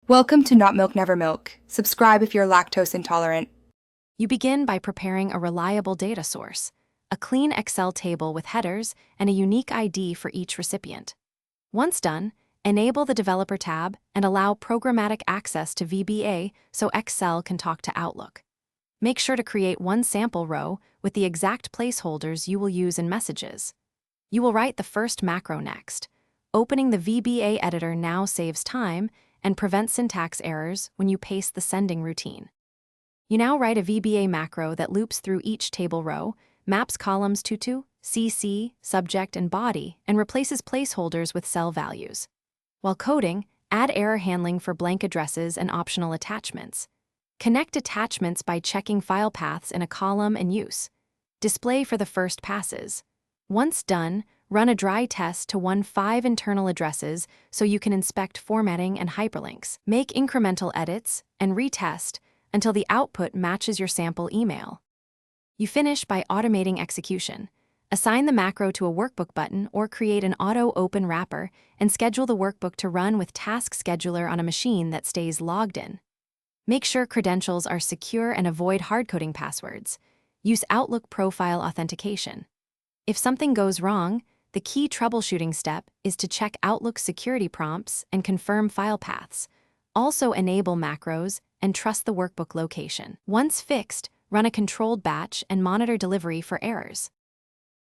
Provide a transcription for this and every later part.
Welcome to Not Milk Never Milk. Subscribe if you're lactose intolerant. You begin by preparing a reliable data source, a clean Excel table with headers and a unique ID for each recipient. Once done, enable the Developer tab and allow programmatic access to VBA so Excel can talk to Outlook. Make sure to create one sample row with the exact placeholders you will use in messages. You will write the first macro next. Opening the VBA editor now saves time and prevents syntax errors when you paste the sending routine. You now write a VBA macro that loops through each table row, maps columns to CC, subject, and body, and replaces placeholders with cell values. While coding, add error handling for blank addresses and optional attachments. Connect attachments by checking file paths in a column and use. Display for the first passes. Once done, run a dry test to 5 internal addresses so you can inspect formatting and hyperlinks. Make incremental edits and retest until the output matches your sample email. You finish by automating execution. Assign the macro to a workbook button or create an auto-open wrapper and schedule the workbook to run with Task Scheduler on a machine that stays logged in. Make sure credentials are secure and avoid hard-coding passwords. Use Outlook Profile Authentication. If something goes wrong, the key troubleshooting step is to check Outlook security prompts and confirm file paths. Also enable macros and trust the workbook location. Once fixed, run a controlled batch and monitor delivery for errors.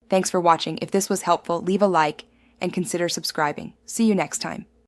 Thanks for watching. If this was helpful, leave a like and consider subscribing. See you next time.